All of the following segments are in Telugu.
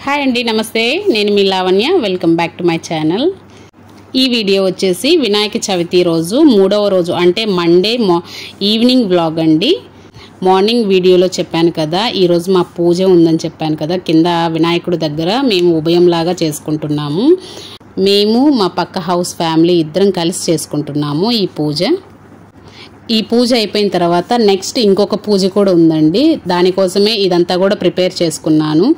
హాయ్ అండి, నమస్తే. నేను మీ Lavanya. Welcome back to my channel. ఈ వీడియో వచ్చేసి వినాయక చవితి రోజు 3వ రోజు అంటే మండే ఈవినింగ్ వ్లాగ్ అండి. మార్నింగ్ వీడియోలో చెప్పాను కదా, ఈరోజు మా పూజ ఉందని చెప్పాను కదా. కింద వినాయకుడి దగ్గర మేము ఉభయంలాగా చేసుకుంటున్నాము. మేము మా పక్క హౌస్ ఫ్యామిలీ ఇద్దరం కలిసి చేసుకుంటున్నాము ఈ పూజ. ఈ పూజ అయిపోయిన తర్వాత నెక్స్ట్ ఇంకొక పూజ కూడా ఉందండి. దానికోసమే ఇదంతా కూడా ప్రిపేర్ చేసుకున్నాను.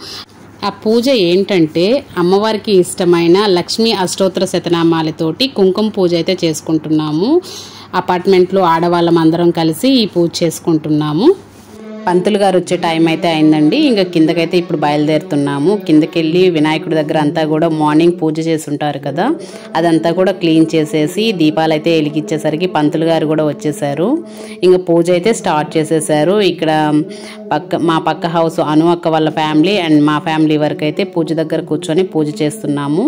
ఆ పూజ ఏంటంటే అమ్మవారికి ఇష్టమైన లక్ష్మీ అష్టోత్తర శతనామాలతోటి కుంకుమ పూజ అయితే చేసుకుంటున్నాము. అపార్ట్మెంట్లో ఆడవాళ్ళం అందరం కలిసి ఈ పూజ చేసుకుంటున్నాము. పంతులు గారు వచ్చే టైం అయితే అయిందండి. ఇంకా కిందకైతే ఇప్పుడు బయలుదేరుతున్నాము. కిందకెళ్ళి వినాయకుడి దగ్గర అంతా కూడా మార్నింగ్ పూజ చేసి ఉంటారు కదా, అదంతా కూడా క్లీన్ చేసేసి దీపాలు అయితే వెలిగించేసరికి పంతులు గారు కూడా వచ్చేసారు. ఇంకా పూజ అయితే స్టార్ట్ చేసేసారు. ఇక్కడ మా పక్క హౌస్ అను అక్క వాళ్ళ ఫ్యామిలీ అండ్ మా ఫ్యామిలీ వరకు అయితే పూజ దగ్గర కూర్చొని పూజ చేస్తున్నాము.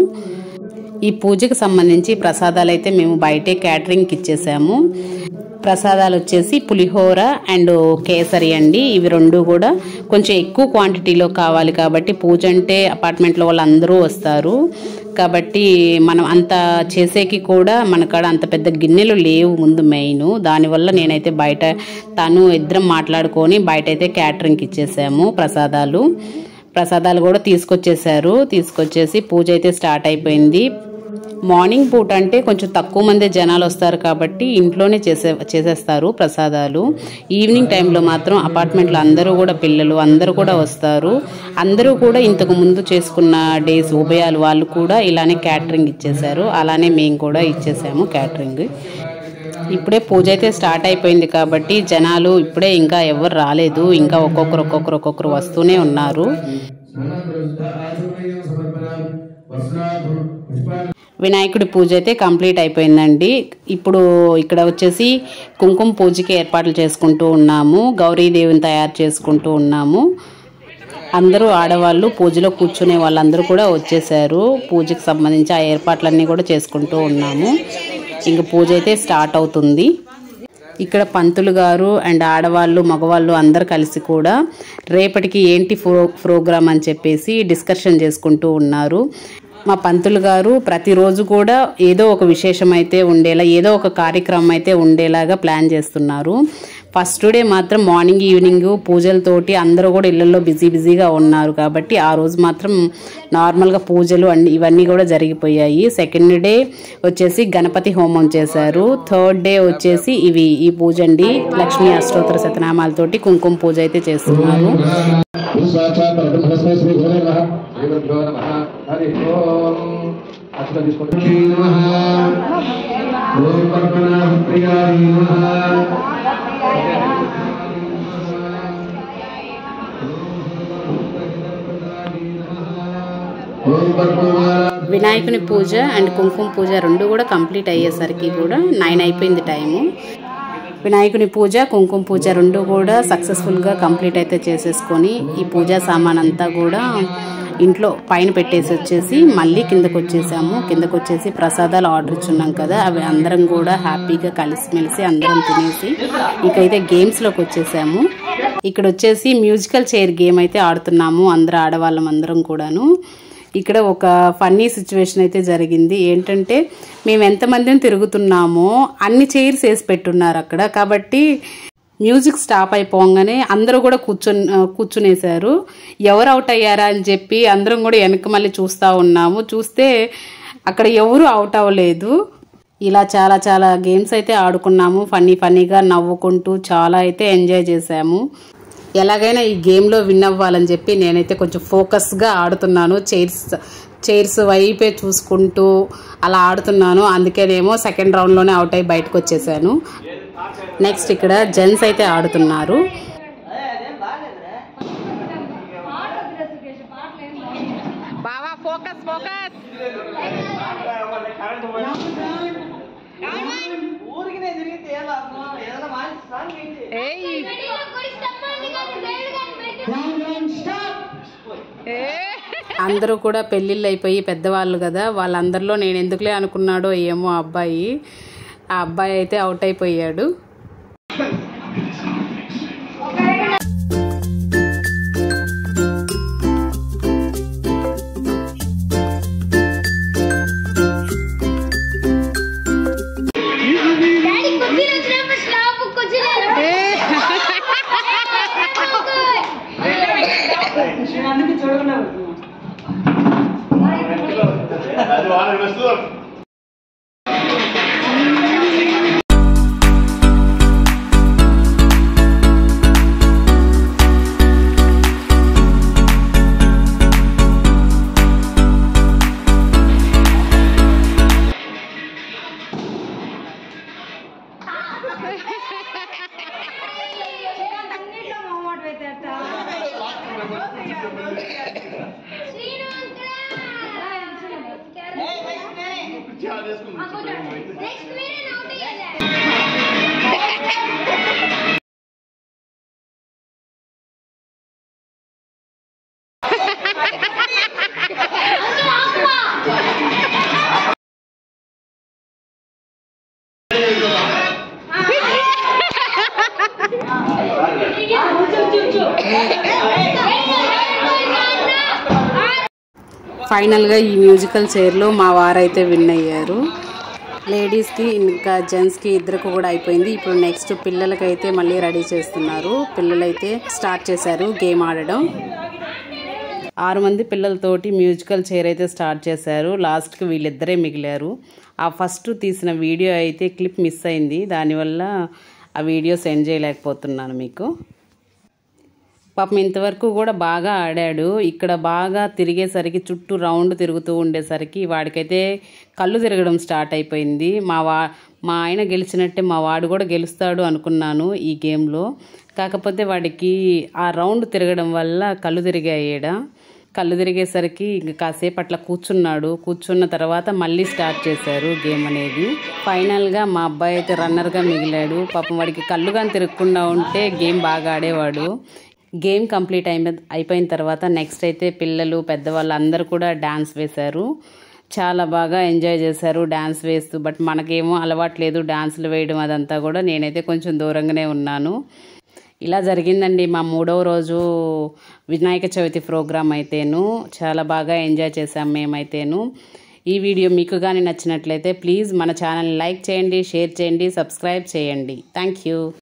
ఈ పూజకు సంబంధించి ప్రసాదాలు అయితే మేము బయటే క్యాటరింగ్కి ఇచ్చేసాము. ప్రసాదాలు వచ్చేసి పులిహోర అండ్ కేసరి అండి. ఇవి రెండు కూడా కొంచెం ఎక్కువ క్వాంటిటీలో కావాలి కాబట్టి, పూజ అంటే అపార్ట్మెంట్లో వాళ్ళందరూ వస్తారు కాబట్టి మనం అంత చేసేకి కూడా మన కాడ అంత పెద్ద గిన్నెలు లేవు ముందు మెయిన్. దానివల్ల నేనైతే బయట తను ఇద్దరం మాట్లాడుకొని బయట అయితే క్యాటరింగ్కి ఇచ్చేసాము. ప్రసాదాలు కూడా తీసుకొచ్చేసి పూజ అయితే స్టార్ట్ అయిపోయింది. మార్నింగ్ పూట అంటే కొంచెం తక్కువ మంది జనాలు వస్తారు కాబట్టి ఇంట్లోనే చేసేస్తారు ప్రసాదాలు. ఈవినింగ్ టైంలో మాత్రం అపార్ట్మెంట్లో అందరూ కూడా పిల్లలు అందరూ కూడా వస్తారు. అందరూ కూడా ఇంతకు ముందు చేసుకున్న డేస్ ఉభయాలు వాళ్ళు కూడా ఇలానే క్యాటరింగ్ ఇచ్చేసారు. అలానే మేము కూడా ఇచ్చేసాము క్యాటరింగ్. ఇప్పుడే పూజ అయితే స్టార్ట్ అయిపోయింది కాబట్టి జనాలు ఇప్పుడే ఇంకా ఎవరు రాలేదు. ఇంకా ఒక్కొక్కరు వస్తూనే ఉన్నారు. వినాయకుడి పూజ అయితే కంప్లీట్ అయిపోయిందండి. ఇప్పుడు ఇక్కడ వచ్చేసి కుంకుమ పూజకి ఏర్పాట్లు చేసుకుంటూ ఉన్నాము. గౌరీదేవిని తయారు చేసుకుంటూ ఉన్నాము. అందరూ ఆడవాళ్ళు పూజలో కూర్చునే వాళ్ళందరూ కూడా వచ్చేసారు. పూజకి సంబంధించి ఆ ఏర్పాట్లన్నీ కూడా చేసుకుంటూ ఉన్నాము. ఇంక పూజ అయితే స్టార్ట్ అవుతుంది. ఇక్కడ పంతులు గారు అండ్ ఆడవాళ్ళు మగవాళ్ళు అందరు కలిసి కూడా రేపటికి ఏంటి ప్రోగ్రామ్ అని చెప్పేసి డిస్కషన్ చేసుకుంటూ ఉన్నారు. మా పంతులు గారు ప్రతిరోజు కూడా ఏదో ఒక విశేషం అయితే ఉండేలా, ఏదో ఒక కార్యక్రమం అయితే ఉండేలాగా ప్లాన్ చేస్తున్నారు. ఫస్ట్ డే మాత్రం మార్నింగ్ ఈవినింగ్ పూజలతోటి అందరూ కూడా ఇళ్లలో బిజీగా ఉన్నారు కాబట్టి ఆ రోజు మాత్రం నార్మల్గా పూజలు ఇవన్నీ కూడా జరిగిపోయాయి. సెకండ్ డే వచ్చేసి గణపతి హోమం చేశారు. థర్డ్ డే వచ్చేసి ఈ పూజ అండి, లక్ష్మీ అష్టోత్తర శతనామాలతోటి కుంకుమ పూజ అయితే చేస్తున్నారు. వినాయకుని పూజ అండ్ కుంకుమ పూజ రెండు కూడా కంప్లీట్ అయ్యేసరికి కూడా 9 అయిపోయింది టైము. వినాయకుని పూజ కుంకుమ పూజ రెండు కూడా సక్సెస్ఫుల్గా కంప్లీట్ అయితే చేసేసుకొని ఈ పూజా సామాన్ అంతా కూడా ఇంట్లో పైన పెట్టేసి వచ్చేసి మళ్ళీ కిందకు వచ్చేసి ప్రసాదాలు ఆర్డర్ ఇచ్చున్నాం కదా, అవి అందరం కూడా హ్యాపీగా కలిసిమెలిసి అందరం తినేసి ఇకైతే గేమ్స్లోకి వచ్చేసాము. ఇక్కడ వచ్చేసి మ్యూజికల్ చైర్ గేమ్ అయితే ఆడుతున్నాము అందరూ ఆడవాళ్ళం అందరం కూడాను. ఇక్కడ ఒక ఫన్నీ సిచ్యువేషన్ అయితే జరిగింది. ఏంటంటే మేము ఎంతమందిని తిరుగుతున్నామో అన్ని చైర్స్ వేసి పెట్టున్నారు అక్కడ. కాబట్టి మ్యూజిక్ స్టాప్ అయిపోగానే అందరూ కూడా కూర్చునేశారు. ఎవరు అవుట్ అయ్యారా అని చెప్పి అందరం కూడా వెనక్కి మళ్ళీ చూస్తూ ఉన్నాము. చూస్తే అక్కడ ఎవరు అవుట్ అవ్వలేదు. ఇలా చాలా గేమ్స్ అయితే ఆడుకున్నాము. ఫన్నీగా నవ్వుకుంటూ చాలా అయితే ఎంజాయ్ చేసాము. ఎలాగైనా ఈ గేమ్లో విన్ అవ్వాలని చెప్పి నేనైతే కొంచెం ఫోకస్గా ఆడుతున్నాను. చైర్స్ వైపే చూసుకుంటూ అలా ఆడుతున్నాను. అందుకేనేమో సెకండ్ రౌండ్లోనే అవుట్ అయ్యి బయటకు వచ్చేసాను. నెక్స్ట్ ఇక్కడ జెంట్స్ అయితే ఆడుతున్నారు. బావా ఫోకస్ అందరూ కూడా పెళ్ళిళ్ళు అయిపోయి పెద్దవాళ్ళు కదా, వాళ్ళందరిలో నేను ఎందుకులే అనుకున్నాడో ఏమో ఆ అబ్బాయి అయితే అవుట్ అయిపోయాడు. ఫైనల్గా ఈ మ్యూజికల్ చైర్లో మా వారైతే విన్ అయ్యారు. లేడీస్కి ఇంకా జెంట్స్కి ఇద్దరికి కూడా అయిపోయింది. ఇప్పుడు నెక్స్ట్ పిల్లలకైతే మళ్ళీ రెడీ చేస్తున్నారు. పిల్లలైతే స్టార్ట్ చేశారు గేమ్ ఆడడం. 6 మంది పిల్లలతోటి మ్యూజికల్ చైర్ అయితే స్టార్ట్ చేశారు. లాస్ట్కి వీళ్ళిద్దరే మిగిలారు. ఆ ఫస్ట్ తీసిన వీడియో అయితే క్లిప్ మిస్ అయింది. దానివల్ల ఆ వీడియో సెండ్ చేయలేకపోతున్నాను మీకు. పాపం ఇంతవరకు కూడా బాగా ఆడాడు. ఇక్కడ బాగా తిరిగేసరికి చుట్టూ రౌండ్ తిరుగుతూ ఉండేసరికి వాడికైతే కళ్ళు తిరగడం స్టార్ట్ అయిపోయింది. మా ఆయన గెలిచినట్టే మా వాడు కూడా గెలుస్తాడు అనుకున్నాను ఈ గేమ్లో. కాకపోతే వాడికి ఆ రౌండ్ తిరగడం వల్ల కళ్ళు తిరిగాయేడ. కళ్ళు తిరిగేసరికి ఇంక కాసేపు అట్లా కూర్చున్న తర్వాత మళ్ళీ స్టార్ట్ చేశారు గేమ్ అనేది. ఫైనల్గా మా అబ్బాయి అయితే రన్నర్గా మిగిలాడు. పాపం వాడికి కళ్ళు కానీ తిరగకుండా ఉంటే గేమ్ బాగా ఆడేవాడు. గేమ్ కంప్లీట్ అయిపోయిన తర్వాత నెక్స్ట్ అయితే పిల్లలు పెద్దవాళ్ళు అందరూ కూడా డాన్స్ వేశారు. చాలా బాగా ఎంజాయ్ చేశారు డాన్స్ వేస్తూ. బట్ మనకేమో అలవాట్లేదు డాన్సులు వేయడం అదంతా కూడా. నేనైతే కొంచెం దూరంగానే ఉన్నాను. ఇలా జరిగిందండి మా 3వ రోజు వినాయక చవితి ప్రోగ్రాం అయితేను. చాలా బాగా ఎంజాయ్ చేశాం మేమైతేను. ఈ వీడియో మీకు కానీ నచ్చినట్లయితే ప్లీజ్ మన ఛానల్ని లైక్ చేయండి, షేర్ చేయండి, సబ్స్క్రైబ్ చేయండి. Thank you.